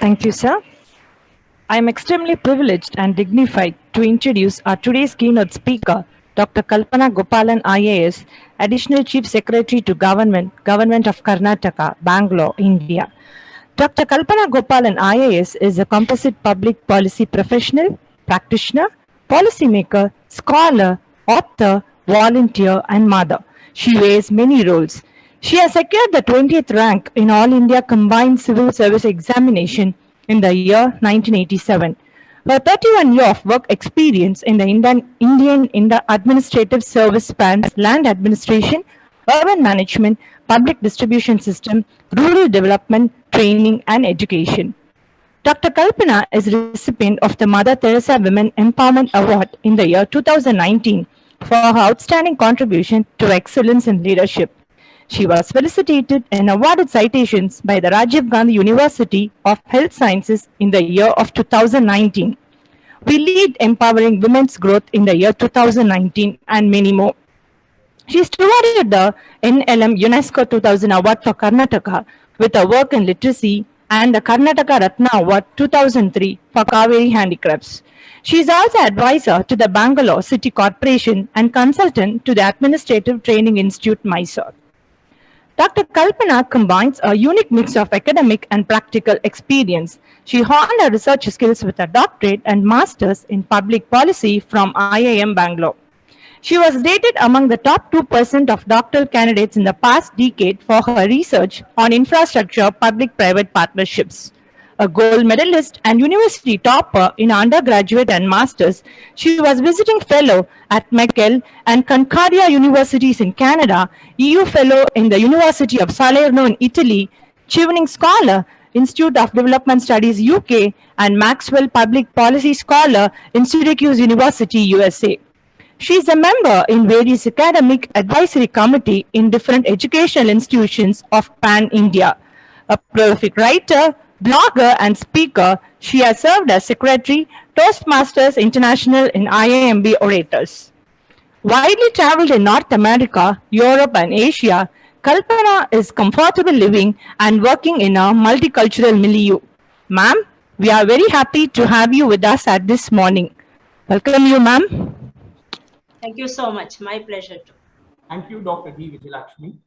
Thank you, sir. I am extremely privileged and dignified to introduce our today's keynote speaker, Dr. Kalpana Gopalan IAS, Additional Chief Secretary to Government of Karnataka, Bangalore, India. Dr. Kalpana Gopalan IAS is a composite public policy professional, practitioner, policymaker, scholar, author, volunteer, and mother. She wears many roles. She has secured the 20th rank in All India Combined Civil Service Examination in the year 1987. Her 31 years of work experience in the Indian administrative service spans land administration, urban management, public distribution system, rural development, training, and education. Dr. Kalpana is recipient of the Mother Teresa Women Empowerment Award in the year 2019 for her outstanding contribution to excellence in leadership. She was felicitated and awarded citations by the Rajiv Gandhi University of Health Sciences in the year of 2019. We lead empowering women's growth in the year 2019 and many more. She stewarded the NLM UNESCO 2000 Award for Karnataka with her work in literacy and the Karnataka Ratna Award 2003 for Kaveri Handicrafts. She is also advisor to the Bangalore City Corporation and consultant to the Administrative Training Institute, Mysore. Dr. Kalpana combines a unique mix of academic and practical experience. She honed her research skills with a doctorate and master's in public policy from IIM Bangalore. She was rated among the top 2% of doctoral candidates in the past decade for her research on infrastructure public-private partnerships. A gold medalist and university topper in undergraduate and masters, she was visiting fellow at McGill and Concordia Universities in Canada, EU fellow in the University of Salerno in Italy, Chevening Scholar, Institute of Development Studies UK, and Maxwell Public Policy Scholar in Syracuse University, USA. She is a member in various academic advisory committee in different educational institutions of Pan-India. A prolific writer, blogger, and speaker, she has served as secretary, Toastmasters International in IIMB Orators. Widely traveled in North America, Europe, and Asia, Kalpana is comfortable living and working in a multicultural milieu. Ma'am, we are very happy to have you with us at this morning. Welcome you, ma'am. Thank you so much. My pleasure too. Thank you, Dr. D. Vijayalakshmi.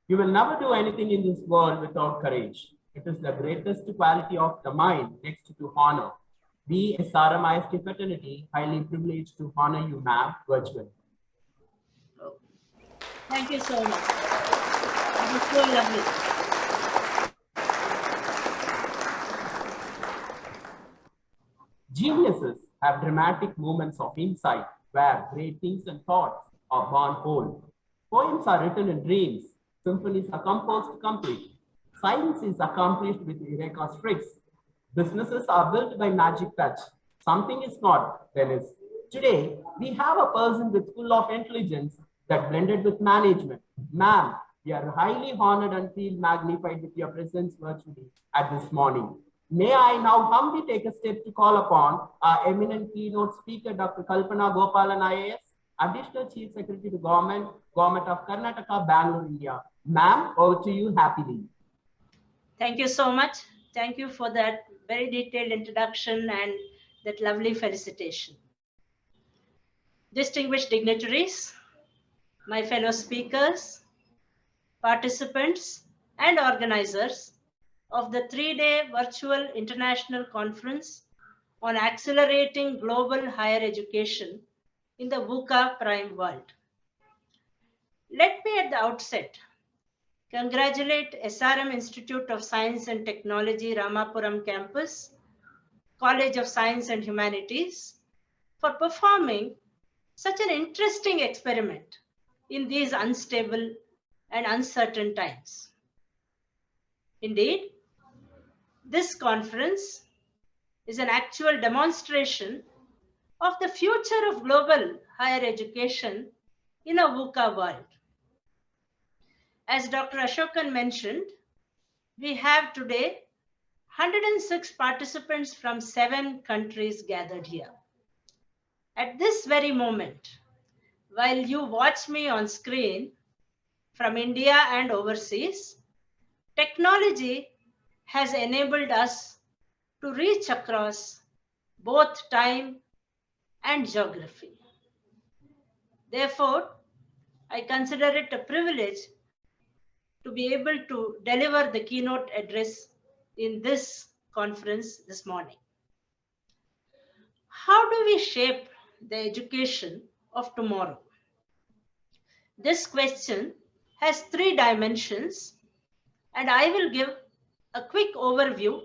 You will never do anything in this world without courage. It is the greatest quality of the mind next to honor. We, SRM IST fraternity, highly privileged to honor you, ma'am, virtually. Thank you so much. It is so lovely. Geniuses have dramatic moments of insight where great things and thoughts are born whole. Poems are written in dreams. Symphonies are composed complete. Science is accomplished with Eureka tricks. Businesses are built by magic touch. Something is not, then is. Today, we have a person with full of intelligence that blended with management. Ma'am, we are highly honored and feel magnified with your presence virtually at this morning. May I now humbly take a step to call upon our eminent keynote speaker, Dr. Kalpana Gopalan IAS, Additional Chief Secretary to Government of Karnataka, Bangalore, India. Ma'am, over to you happily. Thank you so much. Thank you for that very detailed introduction and that lovely felicitation. Distinguished dignitaries, my fellow speakers, participants, and organizers of the 3-day virtual international conference on accelerating global higher education in the VUCA prime world. Let me at the outset congratulate SRM Institute of Science and Technology, Ramapuram campus, College of Science and Humanities, for performing such an interesting experiment in these unstable and uncertain times. Indeed, this conference is an actual demonstration of the future of global higher education in a VUCA world. As Dr. Ashokan mentioned, we have today 106 participants from 7 countries gathered here. At this very moment, while you watch me on screen from India and overseas, technology has enabled us to reach across both time and geography. Therefore, I consider it a privilege to be able to deliver the keynote address in this conference this morning. How do we shape the education of tomorrow? This question has three dimensions, and I will give a quick overview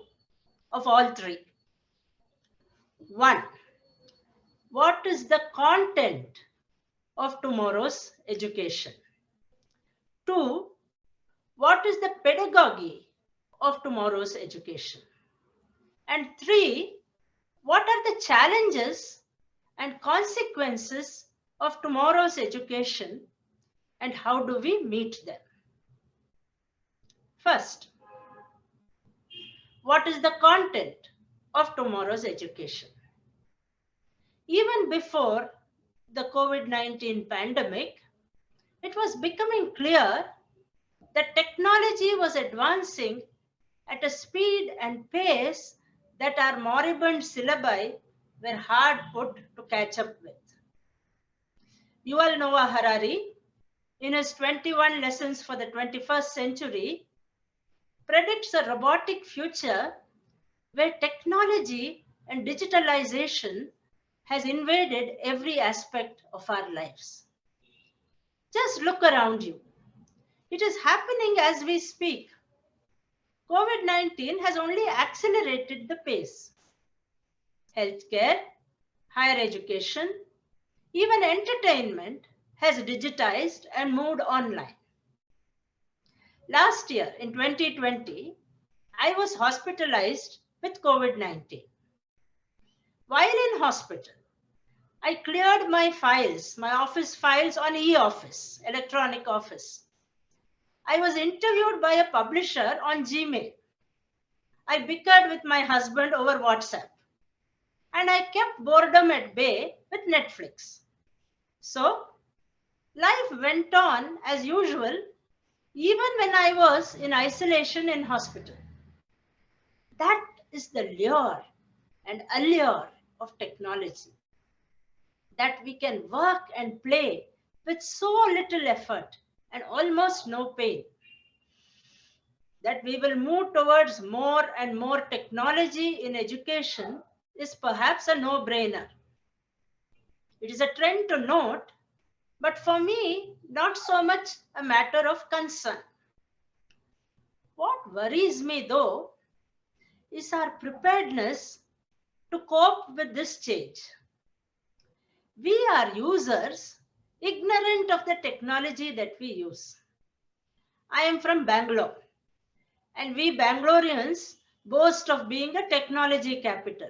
of all three. 1. What is the content of tomorrow's education? 2. What is the pedagogy of tomorrow's education? And 3. What are the challenges and consequences of tomorrow's education, and how do we meet them? First, what is the content of tomorrow's education? Even before the COVID-19 pandemic, it was becoming clear that technology was advancing at a speed and pace that our moribund syllabi were hard put to catch up with. Yuval Noah Harari, in his 21 Lessons for the 21st Century, predicts a robotic future where technology and digitalization has invaded every aspect of our lives. Just look around you. It is happening as we speak. COVID-19 has only accelerated the pace. Healthcare, higher education, even entertainment has digitized and moved online. Last year, in 2020, I was hospitalized with COVID-19. While in hospital, I cleared my files, my office files on e-office, electronic office. I was interviewed by a publisher on Gmail. I bickered with my husband over WhatsApp. And I kept boredom at bay with Netflix. So, life went on as usual, even when I was in isolation in hospital. That is the lure and allure of technology. That we can work and play with so little effort and almost no pain. That we will move towards more and more technology in education is perhaps a no-brainer. It is a trend to note, but for me, not so much a matter of concern. What worries me though is our preparedness to cope with this change. We are users ignorant of the technology that we use. I am from Bangalore, and we Bangaloreans boast of being a technology capital.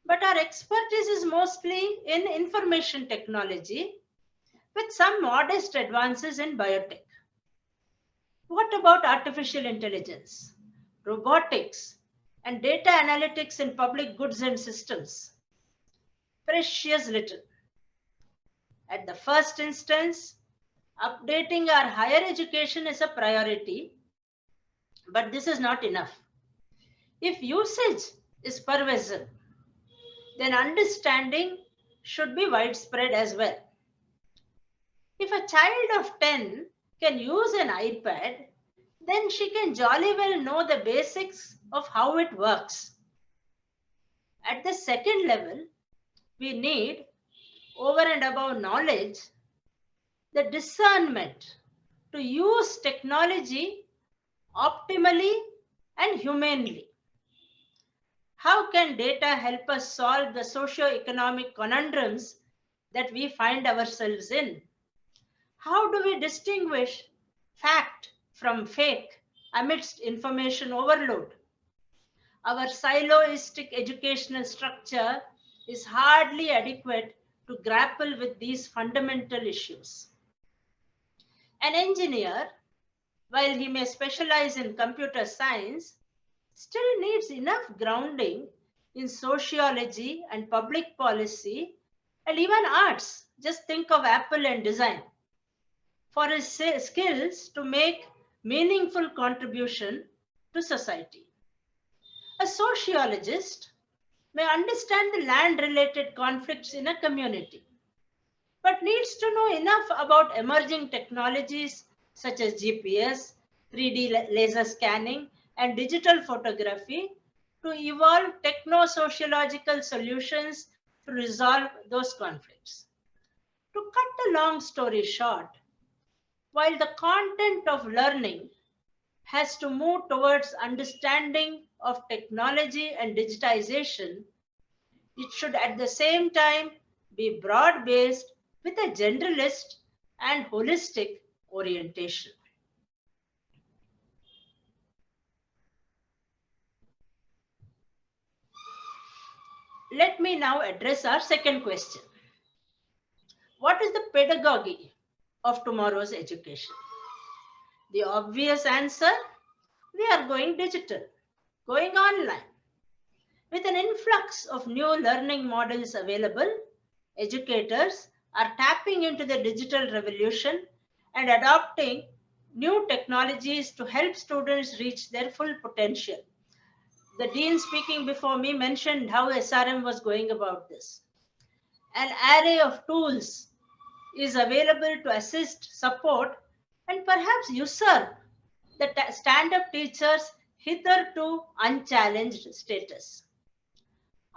But our expertise is mostly in information technology with some modest advances in biotech. What about artificial intelligence, robotics, and data analytics in public goods and systems? Precious little. At the first instance, updating our higher education is a priority, but this is not enough. If usage is pervasive, then understanding should be widespread as well. If a child of 10 can use an iPad, then she can jolly well know the basics of how it works. At the second level, we need, over and above knowledge, the discernment to use technology optimally and humanely. How can data help us solve the socio-economic conundrums that we find ourselves in? How do we distinguish fact from fake amidst information overload? Our siloistic educational structure is hardly adequate to grapple with these fundamental issues. An engineer, while he may specialize in computer science, still needs enough grounding in sociology and public policy and even arts. Just think of Apple and design, for his skills to make meaningful contribution to society. A sociologist may understand the land-related conflicts in a community, but needs to know enough about emerging technologies such as GPS, 3D laser scanning, and digital photography to evolve techno-sociological solutions to resolve those conflicts. To cut a long story short, while the content of learning has to move towards understanding of technology and digitization, it should at the same time be broad-based with a generalist and holistic orientation. Let me now address our second question. What is the pedagogy of tomorrow's education? The obvious answer, we are going digital, going online. With an influx of new learning models available, educators are tapping into the digital revolution and adopting new technologies to help students reach their full potential. The dean speaking before me mentioned how SRM was going about this. An array of tools is available to assist, support, and perhaps usurp the stand-up teacher's hitherto unchallenged status.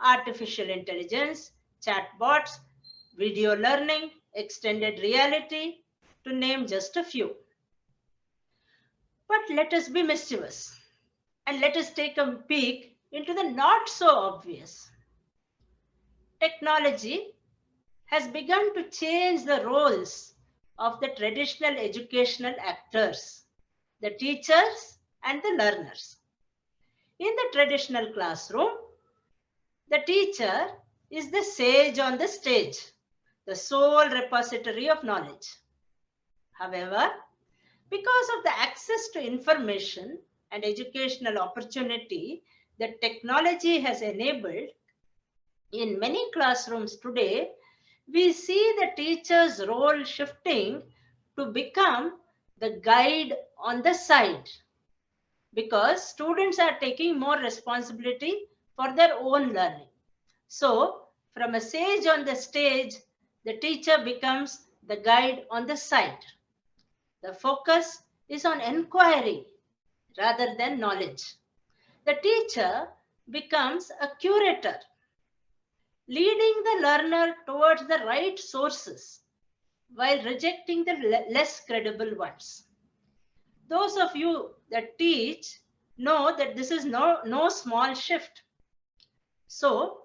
Artificial intelligence, chatbots, video learning, extended reality, to name just a few. But let us be mischievous and let us take a peek into the not so obvious. Technology has begun to change the roles of the traditional educational actors, the teachers and the learners. In the traditional classroom, the teacher is the sage on the stage, the sole repository of knowledge. However, because of the access to information and educational opportunity that technology has enabled, in many classrooms today, we see the teacher's role shifting to become the guide on the side, because students are taking more responsibility for their own learning. So, from a sage on the stage, the teacher becomes the guide on the side. The focus is on inquiry rather than knowledge. The teacher becomes a curator, leading the learner towards the right sources while rejecting the less credible ones. Those of you that teach know that this is no small shift. So,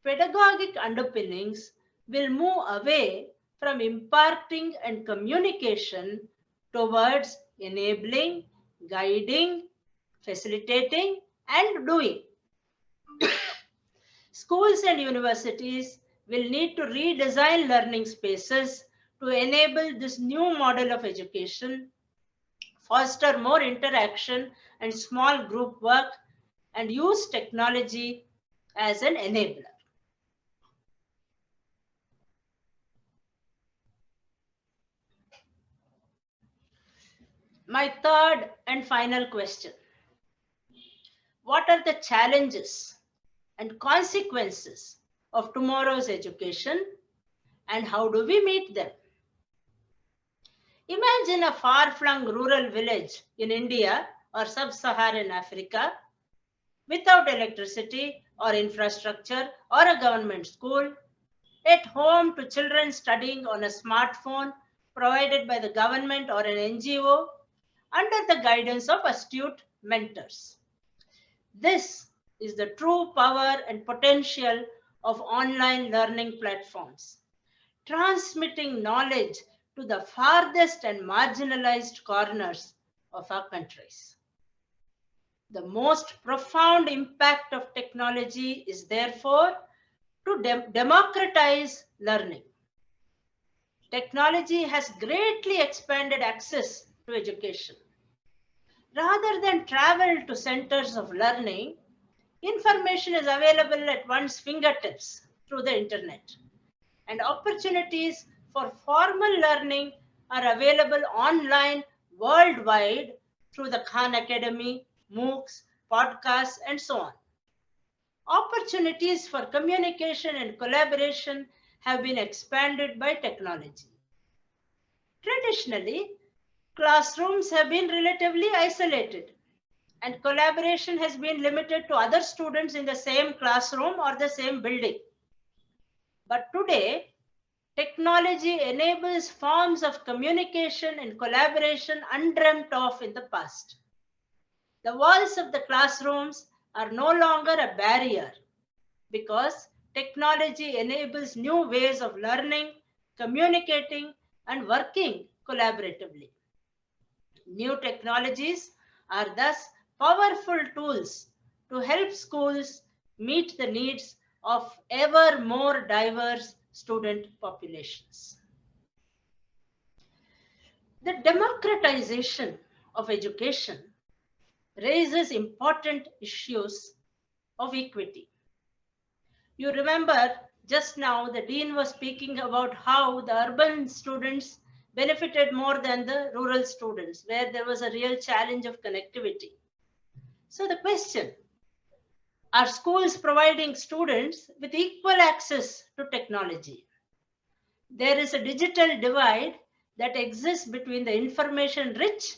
pedagogic underpinnings will move away from imparting and communication towards enabling, guiding, facilitating, and doing. Schools and universities will need to redesign learning spaces to enable this new model of education, foster more interaction and small group work, and use technology as an enabler. My third and final question. What are the challenges and consequences of tomorrow's education, and how do we meet them? Imagine a far-flung rural village in India or sub-Saharan Africa without electricity or infrastructure or a government school, at home to children studying on a smartphone provided by the government or an NGO under the guidance of astute mentors. This is the true power and potential of online learning platforms, transmitting knowledge to the farthest and marginalized corners of our countries. The most profound impact of technology is therefore to democratize learning. Technology has greatly expanded access to education. Rather than travel to centers of learning, information is available at one's fingertips through the internet, and opportunities for formal learning are available online worldwide through the Khan Academy, MOOCs, podcasts, and so on. opportunities for communication and collaboration have been expanded by technology. Traditionally, classrooms have been relatively isolated, and collaboration has been limited to other students in the same classroom or the same building. But today, technology enables forms of communication and collaboration undreamt of in the past. The walls of the classrooms are no longer a barrier because technology enables new ways of learning, communicating, and working collaboratively. New technologies are thus powerful tools to help schools meet the needs of ever more diverse student populations. The democratization of education raises important issues of equity. You remember just now the dean was speaking about how the urban students benefited more than the rural students, where there was a real challenge of connectivity. So the question, are schools providing students with equal access to technology? There is a digital divide that exists between the information rich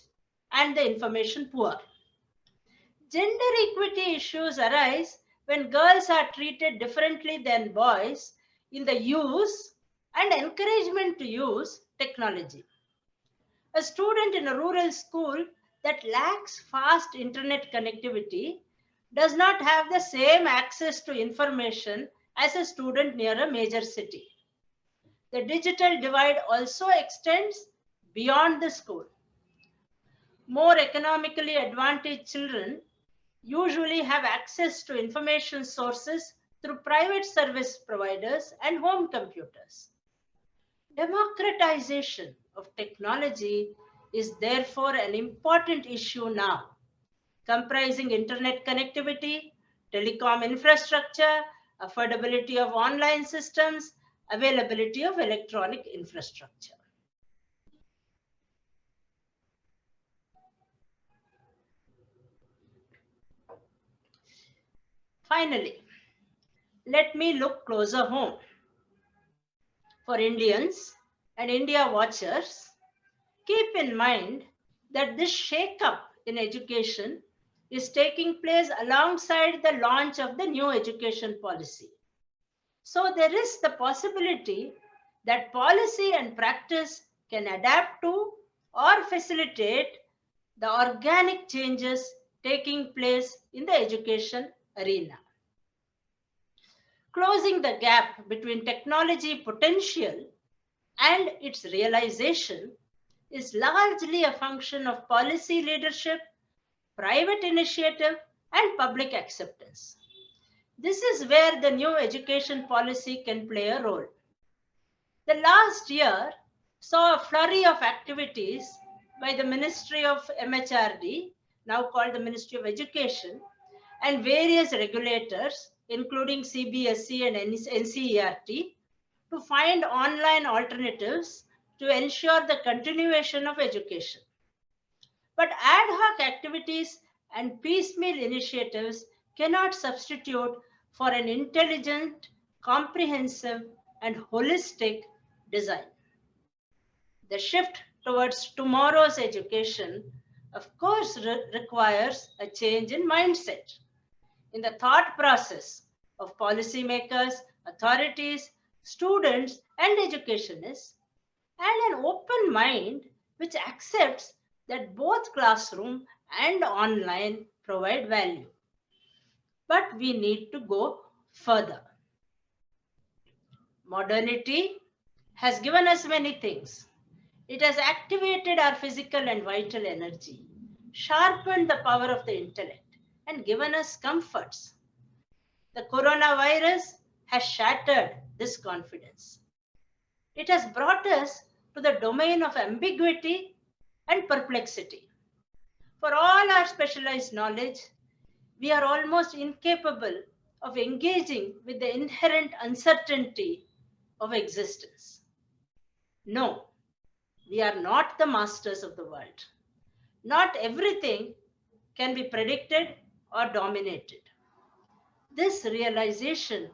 and the information poor. Gender equity issues arise when girls are treated differently than boys in the use and encouragement to use technology. A student in a rural school that lacks fast internet connectivity does not have the same access to information as a student near a major city. The digital divide also extends beyond the school. More economically advantaged children usually have access to information sources through private service providers and home computers. Democratization of technology is therefore an important issue now, comprising internet connectivity, telecom infrastructure, affordability of online systems, availability of electronic infrastructure. Finally, let me look closer home. For Indians and India watchers, keep in mind that this shake-up in education is taking place alongside the launch of the new education policy. So there is the possibility that policy and practice can adapt to or facilitate the organic changes taking place in the education arena. Closing the gap between technology potential and its realization is largely a function of policy leadership, private initiative, and public acceptance. This is where the new education policy can play a role. The last year saw a flurry of activities by the Ministry of MHRD, now called the Ministry of Education, and various regulators, including CBSE and NCERT, to find online alternatives to ensure the continuation of education. But ad hoc activities and piecemeal initiatives cannot substitute for an intelligent, comprehensive, and holistic design. The shift towards tomorrow's education, of course, requires a change in mindset, in the thought process of policymakers, authorities, students, and educationists, and an open mind which accepts that both classroom and online provide value. But we need to go further. Modernity has given us many things. It has activated our physical and vital energy, sharpened the power of the intellect, and given us comforts. The coronavirus has shattered this confidence. It has brought us to the domain of ambiguity and perplexity. For all our specialized knowledge, we are almost incapable of engaging with the inherent uncertainty of existence. No, we are not the masters of the world. Not everything can be predicted or dominated. This realization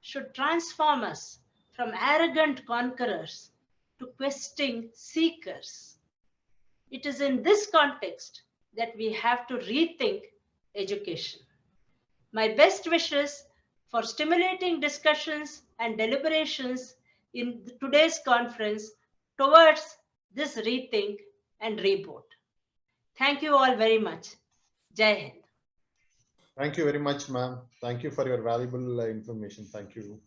should transform us from arrogant conquerors to questing seekers. It is in this context that we have to rethink education. My best wishes for stimulating discussions and deliberations in today's conference towards this rethink and reboot. Thank you all very much. Jai Hind. Thank you very much, ma'am. Thank you for your valuable information. Thank you.